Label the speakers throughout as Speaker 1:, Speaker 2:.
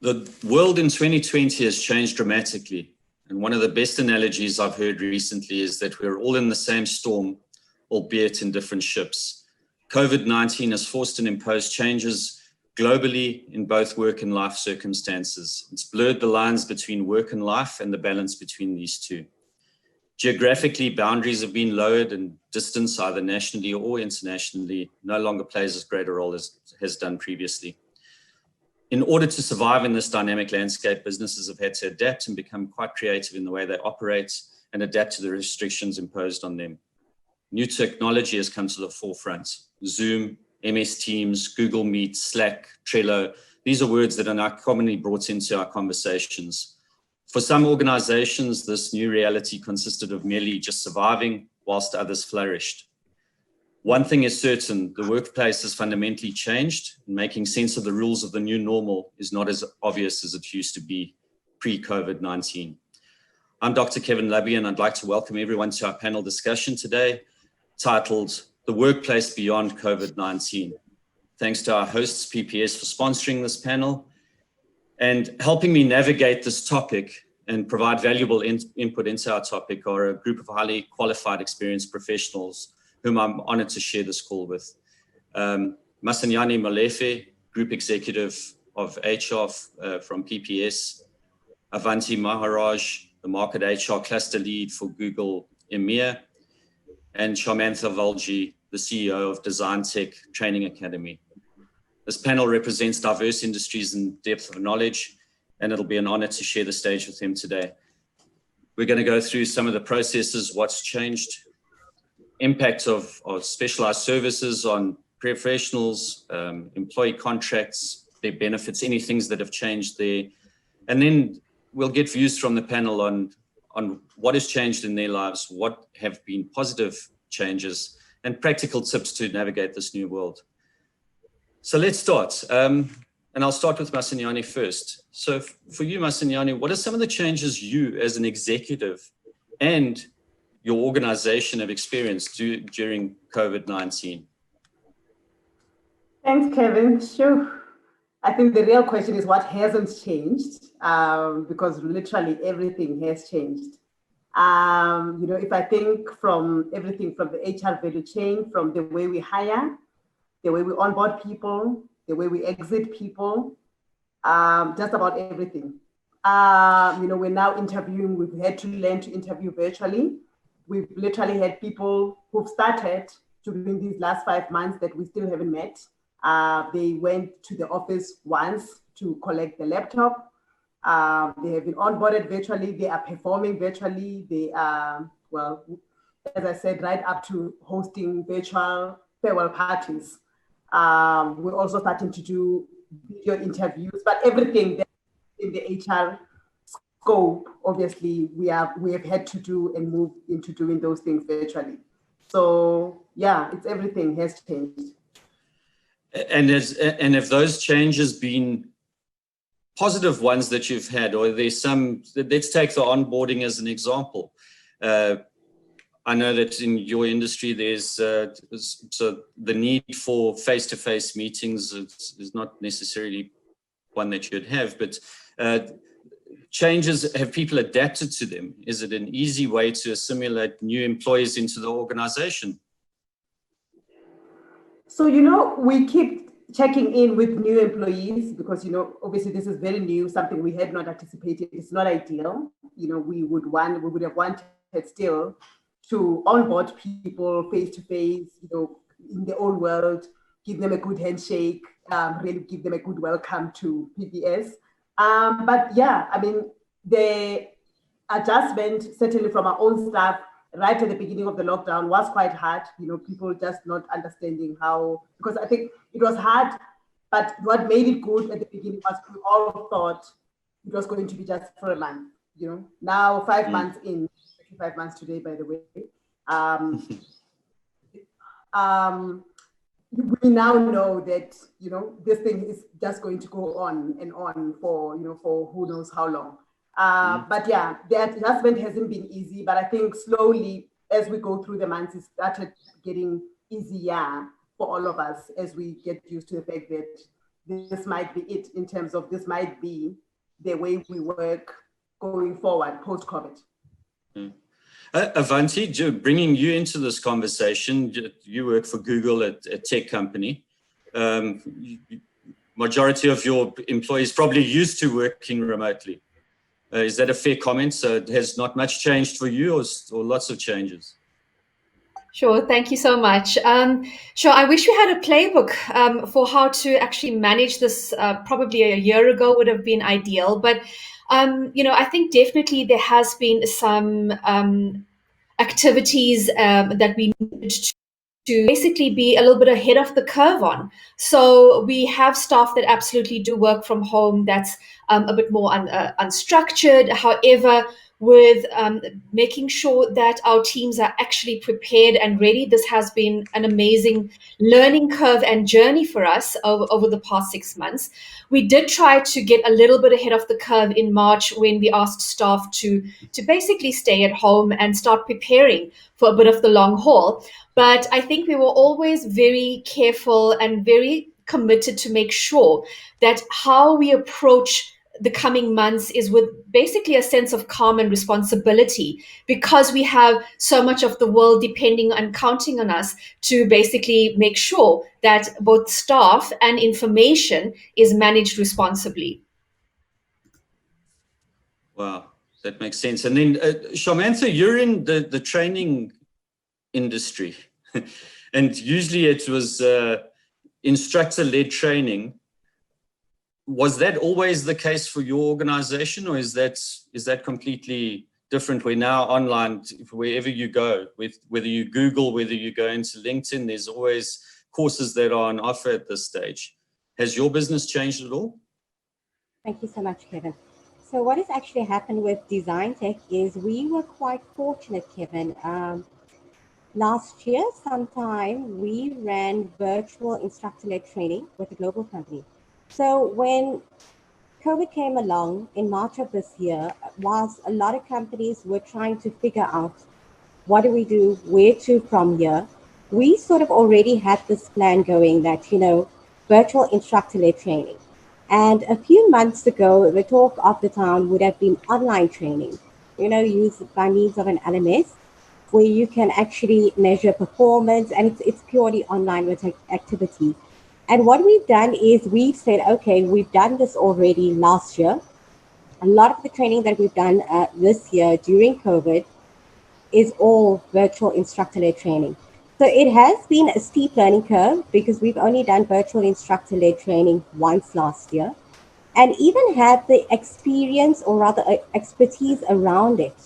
Speaker 1: The world in 2020 has changed dramatically. And one of the best analogies I've heard recently is that we're all in the same storm, albeit in different ships. COVID-19 has forced and imposed changes globally in both work and life circumstances. It's blurred the lines between work and life and the balance between these two. Geographically, boundaries have been lowered, and distance, either nationally or internationally, no longer plays as great a role as it has done previously. In order to survive in this dynamic landscape, businesses have had to adapt and become quite creative in the way they operate and adapt to the restrictions imposed on them. New technology has come to the forefront. Zoom, MS Teams, Google Meet, Slack, Trello. These are words that are now commonly brought into our conversations. For some organizations, this new reality consisted of merely just surviving whilst others flourished. One thing is certain, the workplace has fundamentally changed, and making sense of the rules of the new normal is not as obvious as it used to be pre-COVID-19. I'm Dr. Kevin Lubbe, and I'd like to welcome everyone to our panel discussion today, titled The Workplace Beyond COVID-19. Thanks to our hosts, PPS, for sponsoring this panel and helping me navigate this topic and provide valuable input into our topic are a group of highly qualified, experienced professionals whom I'm honored to share this call with. Masenyane Molefe, Group Executive of HR from PPS, Avanthi Maharaj, the Market HR Cluster Lead for Google EMEA, and Sharmantha Valjee, the CEO of DesignTech Training Academy. This panel represents diverse industries and depth of knowledge, and it'll be an honor to share the stage with them today. We're going to go through some of the processes, what's changed, impact of specialized services on professionals, employee contracts, their benefits, any things that have changed there. And then we'll get views from the panel on what has changed in their lives, what have been positive changes, and practical tips to navigate this new world. So let's start. And I'll start with Masenyane first. So for you, Masenyane, what are some of the changes you as an executive and your organization have experienced during COVID-19?
Speaker 2: Thanks, Kevin. Sure. I think the real question is what hasn't changed, because literally everything has changed. If I think from everything from the HR value chain, from the way we hire, the way we onboard people, the way we exit people, just about everything. We're now interviewing, we've had to learn to interview virtually. We've literally had people who've started during these last 5 months that we still haven't met. They went to the office once to collect the laptop. They have been onboarded virtually. They are performing virtually. They are, well, as I said, right up to hosting virtual farewell parties. We're also starting to do video interviews, but everything that in the HR scope, obviously, we have had to do and move into doing those things virtually. So yeah, it's everything has changed.
Speaker 1: And have those changes been positive ones that you've had, or are there some? Let's take the onboarding as an example. I know that in your industry, there's so the need for face-to-face meetings is not necessarily one that you'd have, but changes, have people adapted to them? Is it an easy way to assimilate new employees into the organization?
Speaker 2: So, we keep checking in with new employees because, obviously this is very new, something we had not anticipated. It's not ideal. We would have wanted still to onboard people face-to-face, in the old world, give them a good handshake, really give them a good welcome to PPS. But yeah, I mean, the adjustment, certainly from our own staff, right at the beginning of the lockdown was quite hard, people just not understanding how, because I think it was hard, but what made it good at the beginning was we all thought it was going to be just for a month, Now 5 months in, 5 months today, by the way, we now know that, this thing is just going to go on and on for, for who knows how long. But yeah, the adjustment hasn't been easy, but I think slowly as we go through the months, it started getting easier for all of us as we get used to the fact that this might be it in terms of this might be the way we work going forward post-COVID.
Speaker 1: Avanthi, bringing you into this conversation, you work for Google, a tech company. Majority of your employees probably used to working remotely. Is that a fair comment? So it has not much changed for you, or lots of changes?
Speaker 3: Sure, thank you so much. Sure, I wish we had a playbook for how to actually manage this. Probably a year ago would have been ideal, but I think definitely there has been some activities that we need to basically be a little bit ahead of the curve on. So we have staff that absolutely do work from home that's a bit more unstructured. However, with making sure that our teams are actually prepared and ready. This has been an amazing learning curve and journey for us over the past 6 months. We did try to get a little bit ahead of the curve in March when we asked staff to basically stay at home and start preparing for a bit of the long haul. But I think we were always very careful and very committed to make sure that how we approach the coming months is with basically a sense of calm and responsibility, because we have so much of the world depending and counting on us to basically make sure that both staff and information is managed responsibly.
Speaker 1: Wow, that makes sense. And then Sharmantha, you're in the training industry and usually it was instructor-led training. Was that always the case for your organization, or is that completely different? We're now online wherever you go, whether you Google, whether you go into LinkedIn, there's always courses that are on offer at this stage. Has your business changed at all?
Speaker 4: Thank you so much, Kevin. So what has actually happened with DesignTech is we were quite fortunate, Kevin. Last year, sometime, we ran virtual instructor-led training with a global company. So when COVID came along in March of this year, whilst a lot of companies were trying to figure out what do we do, where to from here, we sort of already had this plan going that, virtual instructor-led training. And a few months ago, the talk of the town would have been online training, used by means of an LMS, where you can actually measure performance, and it's purely online with activity. And what we've done is we've said, okay, we've done this already last year. A lot of the training that we've done this year during COVID is all virtual instructor-led training. So it has been a steep learning curve because we've only done virtual instructor-led training once last year, and even had the experience, or rather expertise around it,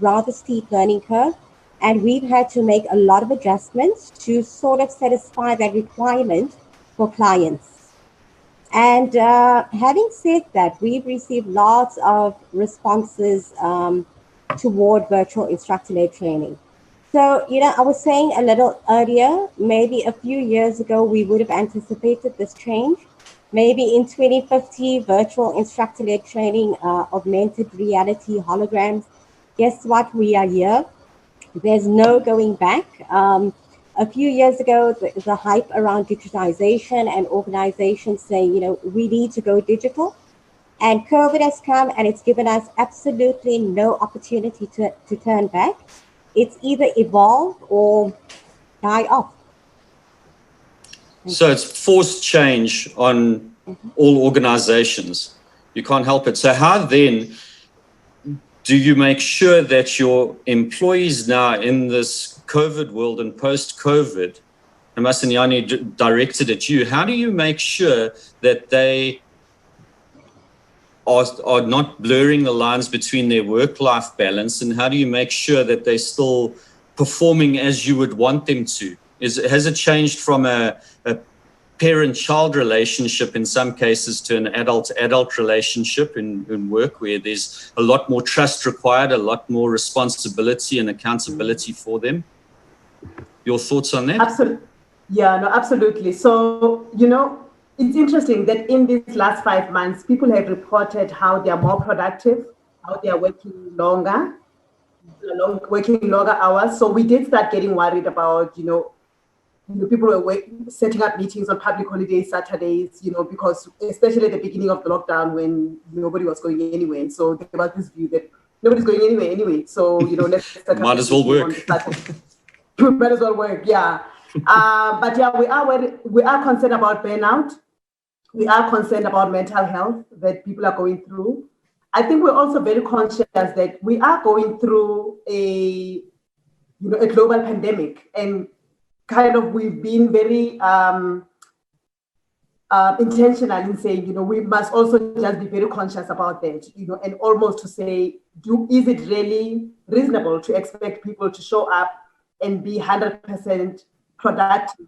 Speaker 4: rather steep learning curve. And we've had to make a lot of adjustments to sort of satisfy that requirement for clients. And having said that, we've received lots of responses toward virtual instructor-led training. So, I was saying a little earlier, maybe a few years ago, we would have anticipated this change. Maybe in 2050, virtual instructor-led training, augmented reality, holograms. Guess what? We are here. There's no going back. A few years ago, the hype around digitization and organizations saying, we need to go digital. And COVID has come and it's given us absolutely no opportunity to turn back. It's either evolve or die off.
Speaker 1: So it's forced change on all organizations. You can't help it. So how then do you make sure that your employees now in this COVID world and post-COVID, and Masenyane directed at you, how do you make sure that they are not blurring the lines between their work-life balance, and how do you make sure that they're still performing as you would want them to? Has it changed from a parent-child relationship in some cases to an adult-adult relationship in work, where there's a lot more trust required, a lot more responsibility and accountability for them? Your thoughts on that?
Speaker 2: Absolutely. Yeah, no, absolutely. So, it's interesting that in these last 5 months, people have reported how they are more productive, how they are working longer hours. So we did start getting worried about, people were setting up meetings on public holidays, Saturdays, because especially at the beginning of the lockdown when nobody was going anywhere. So there was this view that nobody's going anywhere anyway. So, let's set up
Speaker 1: might as well work.
Speaker 2: On the Saturday. Might as well work, yeah. But yeah, we are concerned about burnout. We are concerned about mental health that people are going through. I think we're also very conscious that we are going through a global pandemic, and kind of we've been very intentional in saying, we must also just be very conscious about that, and almost to say, is it really reasonable to expect people to show up and be 100% productive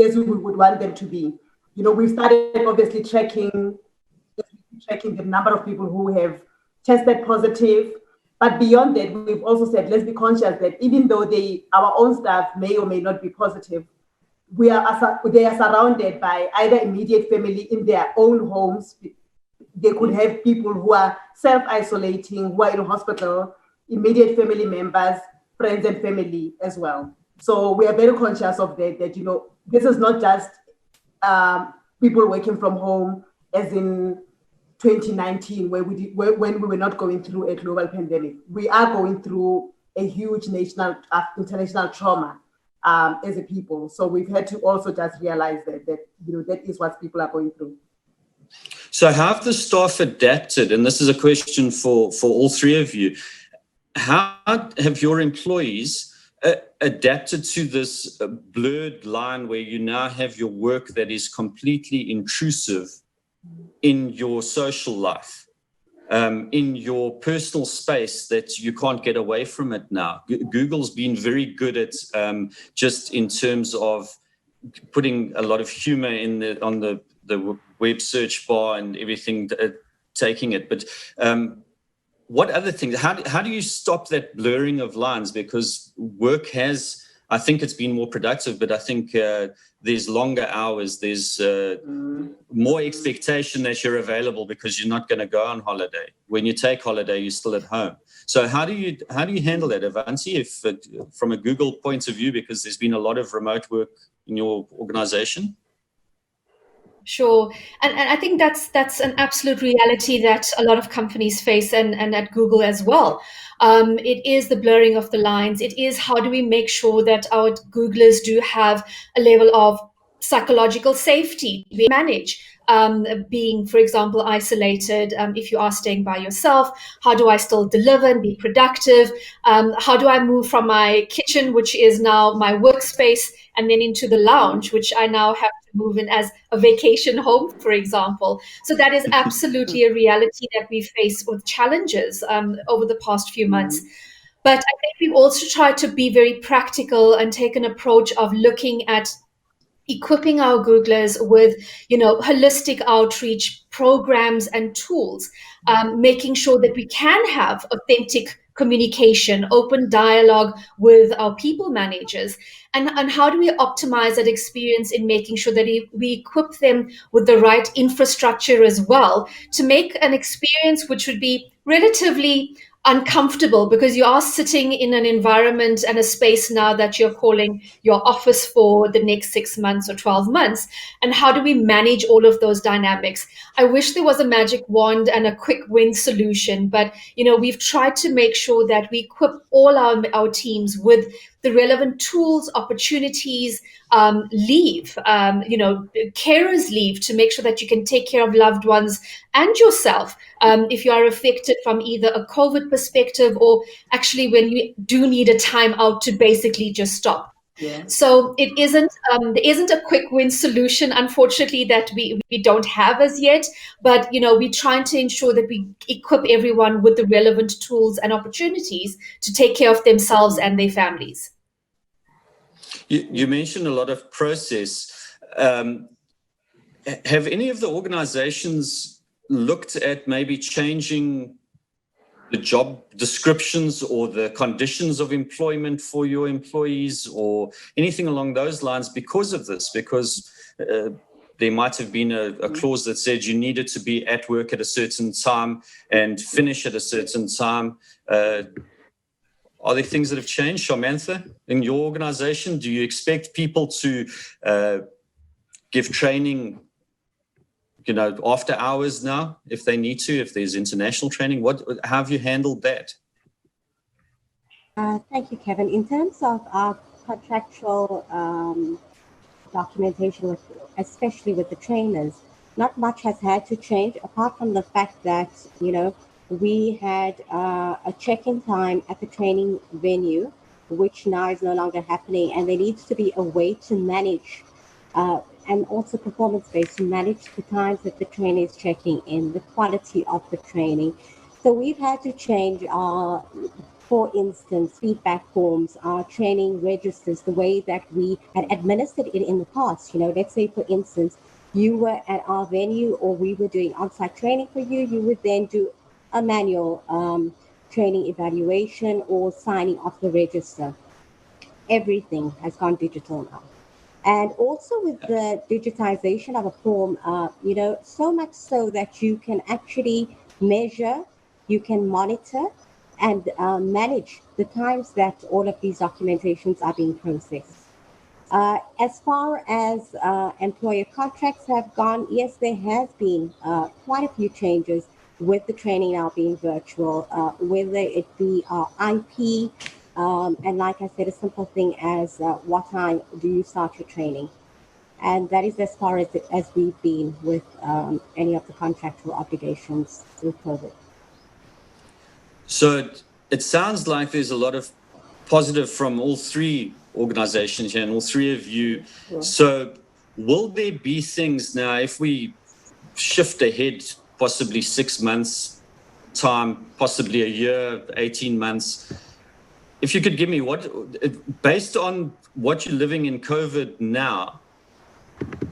Speaker 2: as we would want them to be? We've started obviously tracking the number of people who have tested positive. But beyond that, we've also said, let's be conscious that even though our own staff may or may not be positive, they are surrounded by either immediate family in their own homes. They could have people who are self-isolating, who are in hospital, immediate family members, friends and family as well. So we are very conscious of that, this is not just people working from home as in 2019, when we were not going through a global pandemic. We are going through a huge international trauma as a people. So we've had to also just realize that that is what people are going through.
Speaker 1: So how have the staff adapted? And this is a question for all three of you. How have your employees adapted to this blurred line where you now have your work that is completely intrusive in your social life, in your personal space, that you can't get away from it now? Google's been very good at just in terms of putting a lot of humor on the web search bar and everything, taking it. But what other things? How do you stop that blurring of lines? Because work I think it's been more productive, but I think there's longer hours. There's more expectation that you're available because you're not going to go on holiday. When you take holiday, you're still at home. So how do you handle that, Avanthi, from a Google point of view, because there's been a lot of remote work in your organization?
Speaker 3: Sure. And I think that's an absolute reality that a lot of companies face, and at Google as well. It is the blurring of the lines. It is how do we make sure that our Googlers do have a level of psychological safety we manage, being, for example, isolated. If you are staying by yourself, how do I still deliver and be productive? How do I move from my kitchen, which is now my workspace, and then into the lounge, which I now have to move in as a vacation home, for example. So that is absolutely a reality that we face with challenges over the past few months. But I think we've also tried to be very practical and take an approach of looking at equipping our Googlers with, holistic outreach programs and tools, making sure that we can have authentic communication, open dialogue with our people managers, and how do we optimize that experience in making sure that we equip them with the right infrastructure as well to make an experience which would be relatively uncomfortable, because you are sitting in an environment and a space now that you're calling your office for the next 6 months or 12 months. And how do we manage all of those dynamics? I wish there was a magic wand and a quick win solution, but we've tried to make sure that we equip all our teams with the relevant tools, opportunities, leave, carers leave, to make sure that you can take care of loved ones and yourself if you are affected from either a COVID perspective or actually when you do need a time out to basically just stop.
Speaker 2: Yeah.
Speaker 3: So there isn't a quick win solution, unfortunately, that we don't have as yet. But we're trying to ensure that we equip everyone with the relevant tools and opportunities to take care of themselves and their families.
Speaker 1: You mentioned a lot of process. Have any of the organizations looked at maybe changing the job descriptions or the conditions of employment for your employees or anything along those lines because of this? Because there might have been a clause that said you needed to be at work at a certain time and finish at a certain time. Are there things that have changed, Sharmantha, in your organization? Do you expect people to give training, after hours now, if they need to, if there's international training? How have you handled that?
Speaker 4: Thank you, Kevin. In terms of our contractual documentation, especially with the trainers, not much has had to change apart from the fact that, we had a check-in time at the training venue, which now is no longer happening. And there needs to be a way to manage and also performance-based to manage the times that the trainer is checking in, the quality of the training. So we've had to change our, for instance, feedback forms, our training registers, the way that we had administered it in the past. Let's say, for instance, you were at our venue or we were doing on-site training for you, you would then do a manual training evaluation or signing off the register. Everything has gone digital now. And also with the digitization of a form, so much so that you can actually measure, you can monitor, and manage the times that all of these documentations are being processed. As far as employer contracts have gone, yes, there has been quite a few changes with the training now being virtual, whether it be IP, and like I said, a simple thing as what time do you start your training? And that is as far as we've been with any of the contractual obligations through COVID.
Speaker 1: So it sounds like there's a lot of positive from all three organizations here and all three of you. Yeah. So will there be things now, if we shift ahead possibly 6 months time, possibly a year, 18 months, if you could give me based on what you're living in COVID now,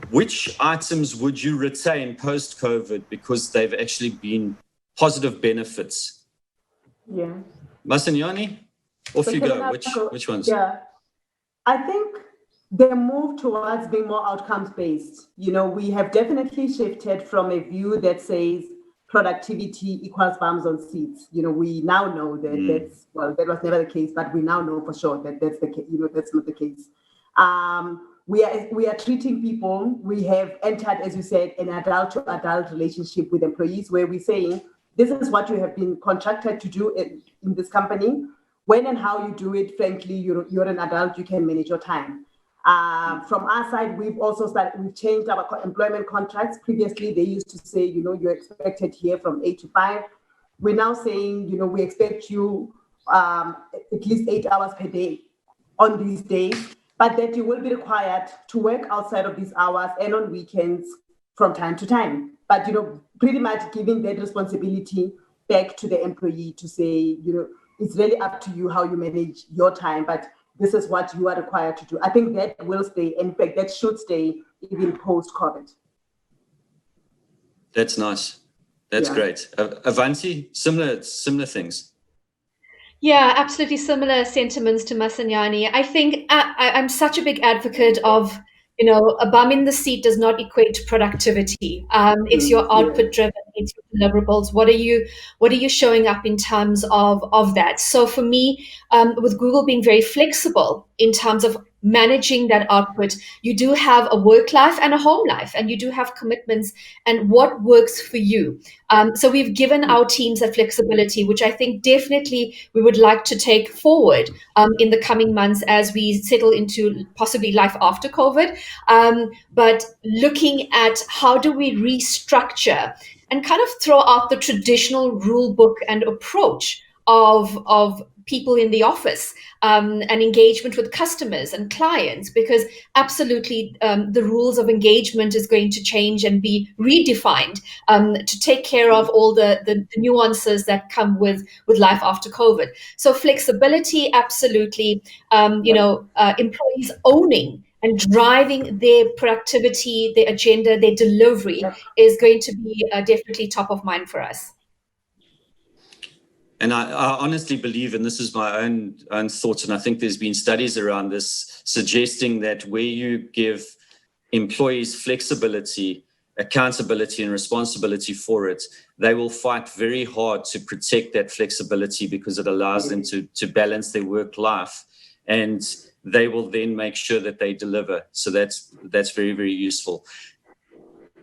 Speaker 1: which items would you retain post-COVID because they've actually been positive benefits?
Speaker 2: Yeah.
Speaker 1: Masenyane, off you go. Which ones?
Speaker 2: Yeah. I think the move towards being more outcomes-based. We have definitely shifted from a view that says productivity equals bums on seats. We now know that that was never the case, but we now know for sure that that's the case. That's not the case. We are treating people. We have entered, as you said, an adult-to-adult relationship with employees, where we're saying, this is what you have been contracted to do in this company. When and how you do it, frankly, you're an adult, you can manage your time. From our side, we've changed our employment contracts. Previously, they used to say, you're expected here from 8 to 5. We're now saying, we expect you at least 8 hours per day on these days, but that you will be required to work outside of these hours and on weekends from time to time. But, pretty much giving that responsibility back to the employee to say, it's really up to you how you manage your time, but this is what you are required to do. I think that will stay. In fact, that should stay even post-COVID.
Speaker 1: That's nice. That's great. Avanthi, similar things.
Speaker 3: Yeah, absolutely similar sentiments to Masenyane. I think I'm such a big advocate of, a bum in the seat does not equate to productivity. It's your output driven, it's your deliverables. What are you showing up in terms of that? So for me, with Google being very flexible in terms of managing that output, you do have a work life and a home life, and you do have commitments and what works for you. So we've given our teams that flexibility, which I think definitely we would like to take forward in the coming months as we settle into possibly life after COVID. But looking at how do we restructure and kind of throw out the traditional rule book and approach of people in the office and engagement with customers and clients, because absolutely the rules of engagement is going to change and be redefined to take care of all the nuances that come with life after COVID. So flexibility, absolutely, employees owning and driving their productivity, their agenda, their delivery is going to be definitely top of mind for us.
Speaker 1: And I honestly believe, and this is my own thoughts, and I think there's been studies around this suggesting that where you give employees flexibility accountability and responsibility for it, they will fight very hard to protect that flexibility because it allows them to balance their work life, and they will then make sure that they deliver. So that's very, very useful.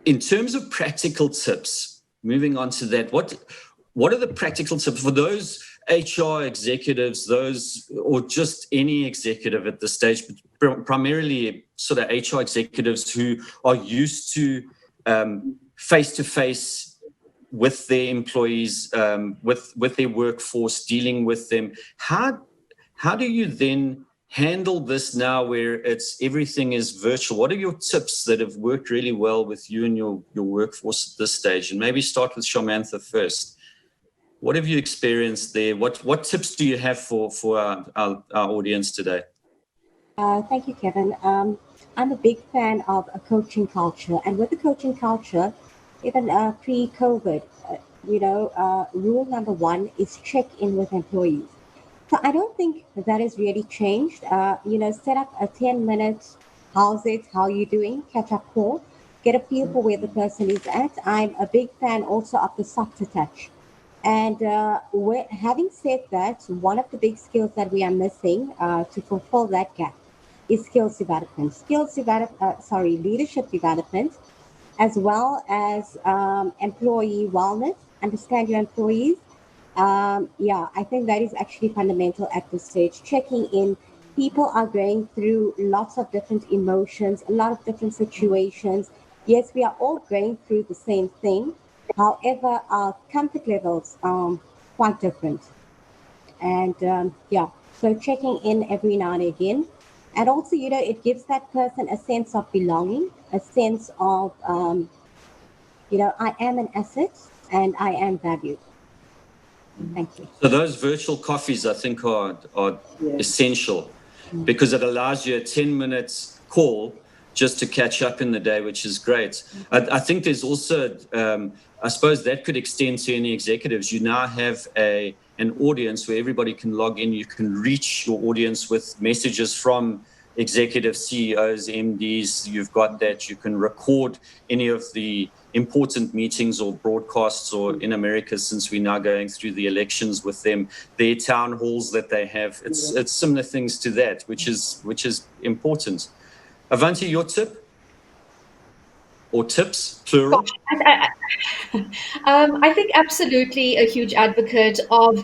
Speaker 1: In terms of practical tips, moving on to that, what are the practical tips for those HR executives, those, or just any executive at this stage, but primarily sort of HR executives who are used to face-to-face with their employees, with their workforce, dealing with them? How do you then handle this now where everything is virtual? What are your tips that have worked really well with you and your workforce at this stage? And maybe start with Sharmantha first. What have you experienced there? What tips do you have for our audience today?
Speaker 4: Thank you, Kevin. I'm a big fan of a coaching culture, and with the coaching culture, even pre-COVID, rule number one is check in with employees. So I don't think that has really changed. Set up a 10-minute, how's it, how you doing, catch-up call, get a feel for where the person is at. I'm a big fan also of the softer touch. And having said that, one of the big skills that we are missing to fulfill that gap is skills development, leadership development, as well as employee wellness, understand your employees. I think that is actually fundamental at this stage. Checking in, people are going through lots of different emotions, a lot of different situations. Yes, we are all going through the same thing. However, our comfort levels are quite different. And so checking in every now and again. And also, it gives that person a sense of belonging, a sense of, I am an asset and I am valued. Thank you.
Speaker 1: So those virtual coffees, I think, are essential because it allows you a 10-minute call just to catch up in the day, which is great. I think there's also, I suppose that could extend to any executives. You now have an audience where everybody can log in. You can reach your audience with messages from executive CEOs, MDs. You've got that. You can record any of the important meetings or broadcasts, or in America, since we're now going through the elections with them, their town halls that they have. It's similar things to that, which is important. Avanthi, your tip? Or tips, plural?
Speaker 3: I think absolutely a huge advocate of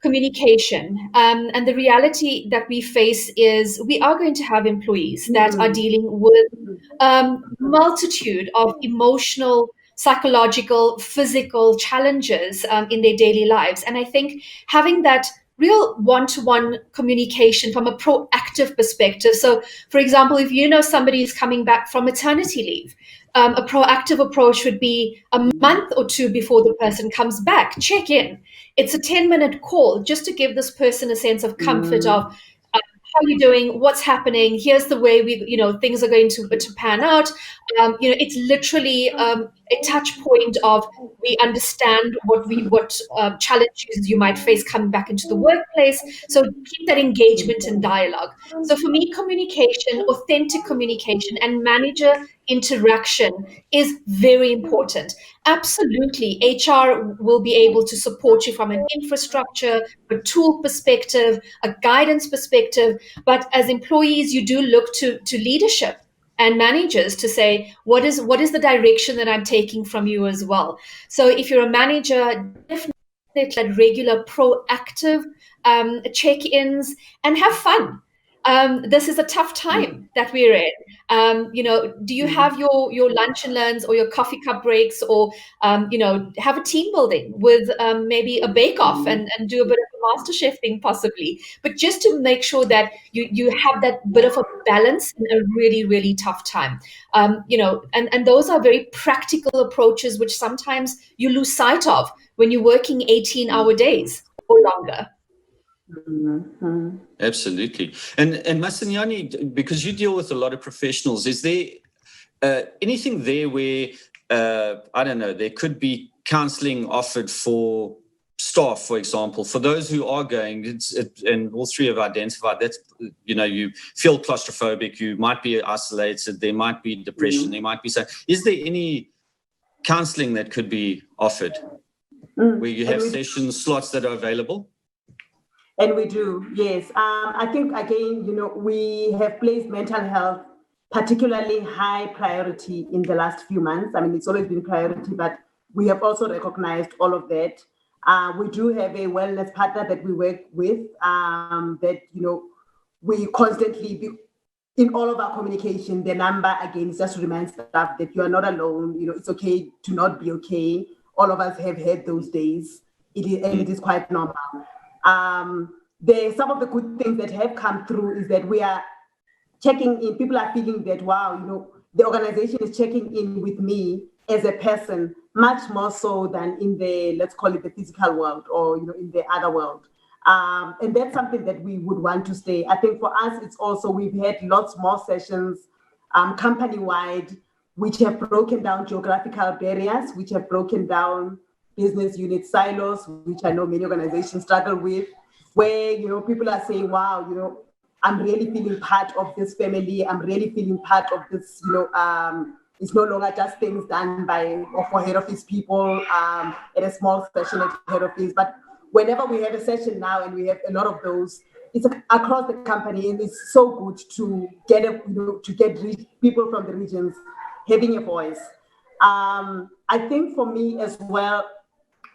Speaker 3: communication. And the reality that we face is we are going to have employees that are dealing with multitude of emotional, psychological, physical challenges in their daily lives. And I think having that real one-to-one communication from a proactive perspective. So, for example, if you know somebody is coming back from maternity leave, a proactive approach would be a month or two before the person comes back, check in. It's a 10-minute call just to give this person a sense of comfort of how are you doing? What's happening? Here's the way things are going to pan out. It's literally a touch point of we understand what challenges you might face coming back into the workplace. So keep that engagement and dialogue. So for me, communication, authentic communication, and manager interaction is very important. Absolutely, HR will be able to support you from an infrastructure, a tool perspective, a guidance perspective. But as employees, you do look to leadership and managers to say, what is the direction that I'm taking from you as well? So if you're a manager, definitely regular proactive check-ins and have fun. This is a tough time that we're in. Do you have your lunch and learns or your coffee cup breaks, or have a team building with maybe a bake-off and do a bit of a master chef thing possibly, but just to make sure that you have that bit of a balance in a really, really tough time. And those are very practical approaches which sometimes you lose sight of when you're working 18-hour days or longer.
Speaker 2: Mm-hmm.
Speaker 1: Absolutely. And Masenyane, because you deal with a lot of professionals, is there anything there where, I don't know, there could be counselling offered for staff, for example, for those who are going, and all three have identified that, you feel claustrophobic, you might be isolated, there might be depression, there might be, so is there any counselling that could be offered, where you have session slots that are available?
Speaker 2: And we do, yes. I think, again, we have placed mental health particularly high priority in the last few months. I mean, it's always been priority, but we have also recognized all of that. We do have a wellness partner that we work with that, we constantly, in all of our communication, the number, again, is just to remind staff that you are not alone. It's okay to not be okay. All of us have had those days. It is quite normal. Some of the good things that have come through is that we are checking in. People are feeling that, wow, the organization is checking in with me as a person, much more so than in the, let's call it the physical world or, in the other world. And that's something that we would want to stay. I think for us, it's also, we've had lots more sessions company-wide, which have broken down geographical barriers, which have broken down business unit silos, which I know many organizations struggle with, where, people are saying, wow, I'm really feeling part of this family. I'm really feeling part of this, it's no longer just things done by or for head office people at a small session at head office. But whenever we have a session now, and we have a lot of those, it's across the company, and it's so good to get people from the regions having a voice. I think for me as well,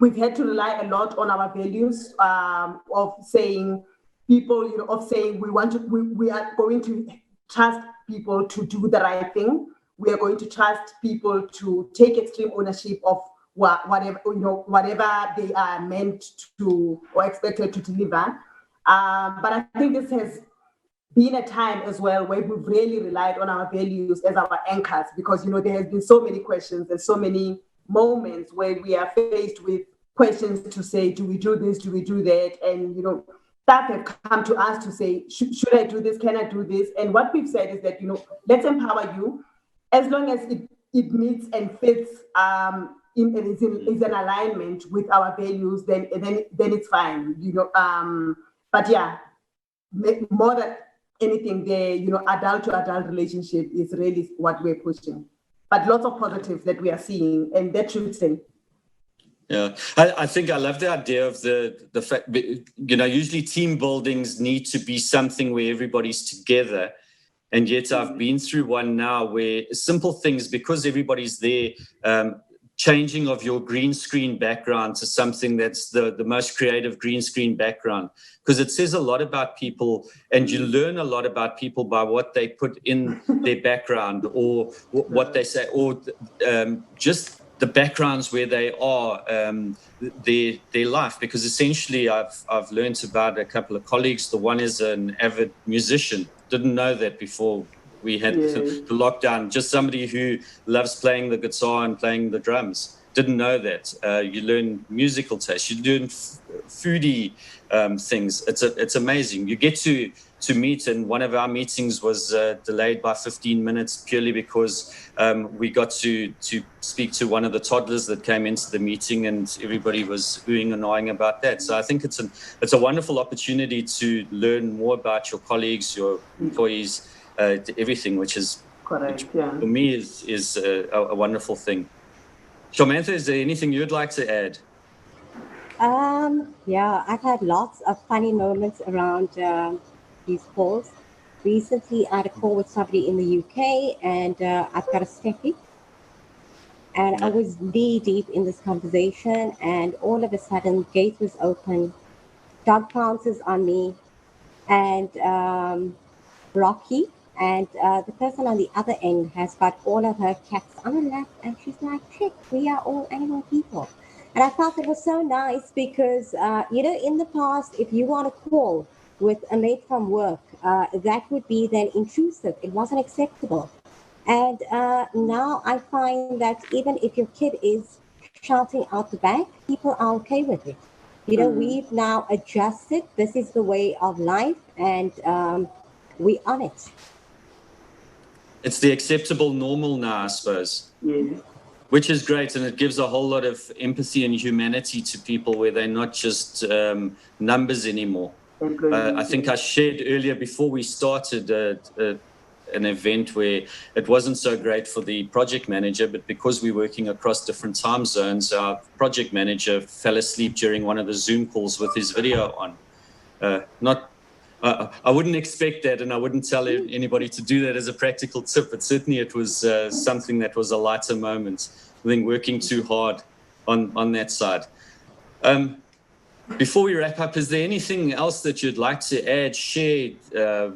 Speaker 2: we've had to rely a lot on our values of saying people, we are going to trust people to do the right thing. We are going to trust people to take extreme ownership of whatever they are meant to or expected to deliver. But I think this has been a time as well where we've really relied on our values as our anchors, because there has been so many questions and so many moments where we are faced with questions to say, do we do this, do we do that? And staff have come to us to say, should I do this, can I do this? And what we've said is that let's empower you as long as it meets and fits is an alignment with our values, then it's fine. But yeah, more than anything, the adult to adult relationship is really what we're pushing. But lots of positives that we are seeing, and that should stay.
Speaker 1: Yeah, I think I love the idea of the fact, usually team buildings need to be something where everybody's together. And yet I've been through one now where simple things, because everybody's there, changing of your green screen background to something that's the most creative green screen background, because it says a lot about people, and you learn a lot about people by what they put in their background or what they say, or just the backgrounds where they are, their life. Because essentially I've learned about a couple of colleagues. The one is an avid musician. Didn't know that before we had the lockdown. Just somebody who loves playing the guitar and playing the drums. Didn't know that. You learn musical taste. You learn foodie things. It's amazing. You get to meet, and one of our meetings was delayed by 15 minutes purely because we got to speak to one of the toddlers that came into the meeting, and everybody was oohing and ahhing about that. So I think it's a wonderful opportunity to learn more about your colleagues, your employees, everything, which is
Speaker 2: correct.
Speaker 1: For me is a wonderful thing. Sharmantha, is there anything you'd like to add?
Speaker 4: Yeah, I've had lots of funny moments around these calls. Recently, I had a call with somebody in the UK, and I've got a Steffi, and I was knee deep in this conversation, and all of a sudden, gate was open, dog pounces on me, and Rocky, and the person on the other end has got all of her cats on her lap, and she's like, "Chick, we are all animal people." And I felt it was so nice because, in the past, if you want to call with a mate from work, that would be then intrusive. It wasn't acceptable. And now I find that even if your kid is shouting out the back, people are okay with it. We've now adjusted. This is the way of life, and we on it.
Speaker 1: It's the acceptable normal now, I suppose.
Speaker 2: Yeah.
Speaker 1: Which is great, and it gives a whole lot of empathy and humanity to people where they're not just numbers anymore. I think I shared earlier before we started an event where it wasn't so great for the project manager, but because we're working across different time zones, our project manager fell asleep during one of the Zoom calls with his video on. I wouldn't expect that, and I wouldn't tell anybody to do that as a practical tip, but certainly it was something that was a lighter moment. I think working too hard on that side. Before we wrap up, is there anything else that you'd like to add, share,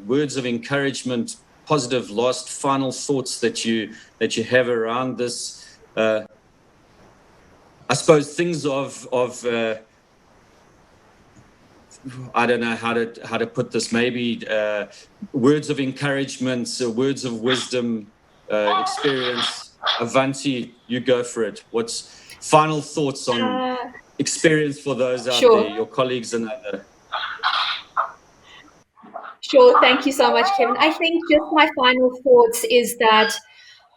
Speaker 1: words of encouragement, positive last final thoughts that you have around this? I suppose things of I don't know how to put this. Maybe words of encouragement, words of wisdom, experience. Avanthi, you go for it. What's final thoughts on experience for those out there, your colleagues and other?
Speaker 3: Sure. Thank you so much, Kevin. I think just my final thoughts is that,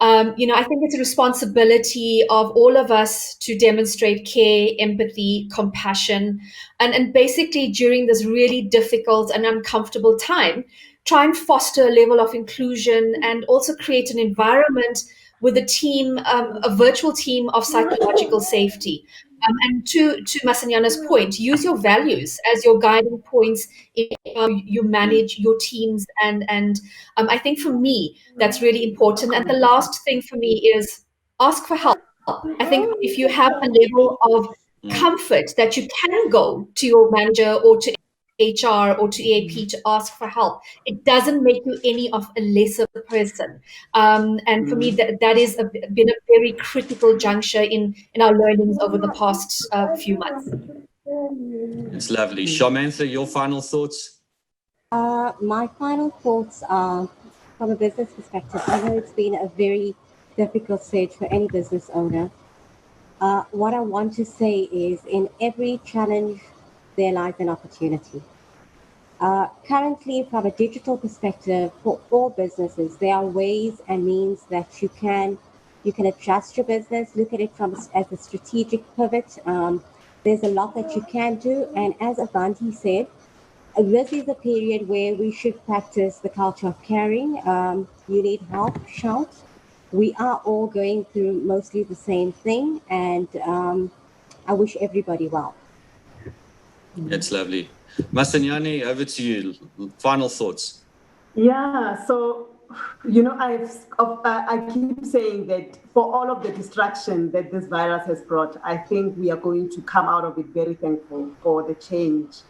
Speaker 3: I think it's a responsibility of all of us to demonstrate care, empathy, compassion, and basically during this really difficult and uncomfortable time, try and foster a level of inclusion and also create an environment with a team, a virtual team of psychological safety. And to Masenyane's point, use your values as your guiding points in how you manage your teams. And I think for me, that's really important. And the last thing for me is ask for help. I think if you have a level of comfort that you can go to your manager or to HR or to EAP to ask for help, it doesn't make you any of a lesser person. And for me, that is been a very critical juncture in our learnings over the past few months.
Speaker 1: It's lovely. Sharmantha, your final thoughts?
Speaker 4: My final thoughts are from a business perspective. I know it's been a very difficult stage for any business owner. What I want to say is in every challenge, there lies an opportunity. Currently, from a digital perspective, for all businesses, there are ways and means that you can adjust your business, look at it as a strategic pivot. There's a lot that you can do. And as Avanthi said, this is a period where we should practice the culture of caring. You need help, shout. We are all going through mostly the same thing. And I wish everybody well.
Speaker 1: That's lovely. Masenyane, over to you. Final thoughts.
Speaker 2: Yeah, so, I keep saying that for all of the distraction that this virus has brought, I think we are going to come out of it very thankful for the change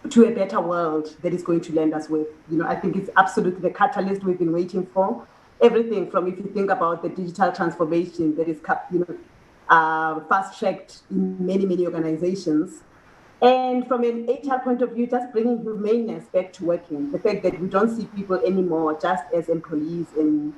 Speaker 2: to a better world that is going to land us with. I think it's absolutely the catalyst we've been waiting for. Everything from, if you think about the digital transformation that is, fast-tracked in many, many organizations. And from an HR point of view, just bringing humaneness back to working. The fact that we don't see people anymore just as employees and,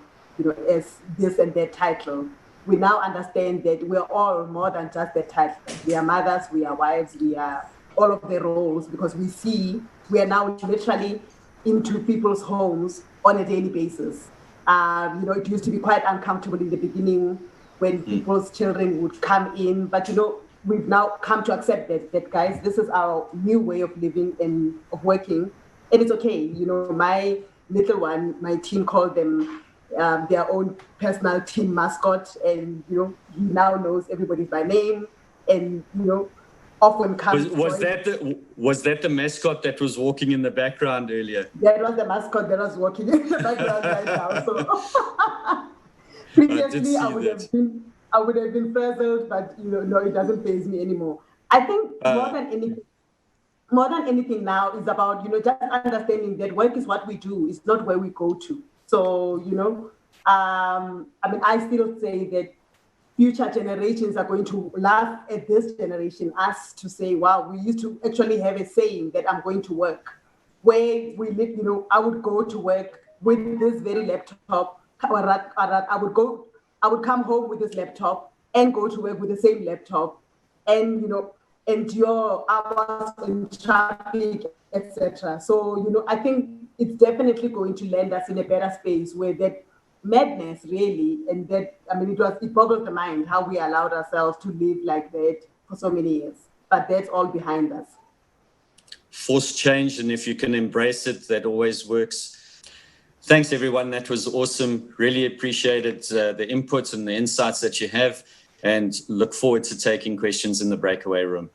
Speaker 2: as this and that title. We now understand that we're all more than just the title. We are mothers, we are wives, we are all of the roles, because we are now literally into people's homes on a daily basis. It used to be quite uncomfortable in the beginning when people's children would come in, but we've now come to accept that guys, this is our new way of living and of working, and it's okay. My little one, my team called them their own personal team mascot, and he now knows everybody by name, and often comes.
Speaker 1: Was that the mascot that was walking in the background earlier?
Speaker 2: That was the mascot that was walking in the background right now. So previously, I would have been frazzled, but no, it doesn't faze me anymore. I think more than anything now is about just understanding that work is what we do, it's not where we go to. So I still say that future generations are going to laugh at this generation, us to say, wow, we used to actually have a saying that I'm going to work, where we live. I would go to work with this very laptop, I would come home with this laptop and go to work with the same laptop, and endure hours in traffic, etc. So I think it's definitely going to land us in a better space where that madness really, and that it boggles the mind how we allowed ourselves to live like that for so many years. But that's all behind us.
Speaker 1: Force change, and if you can embrace it, that always works. Thanks, everyone. That was awesome. Really appreciated the inputs and the insights that you have, and look forward to taking questions in the breakaway room.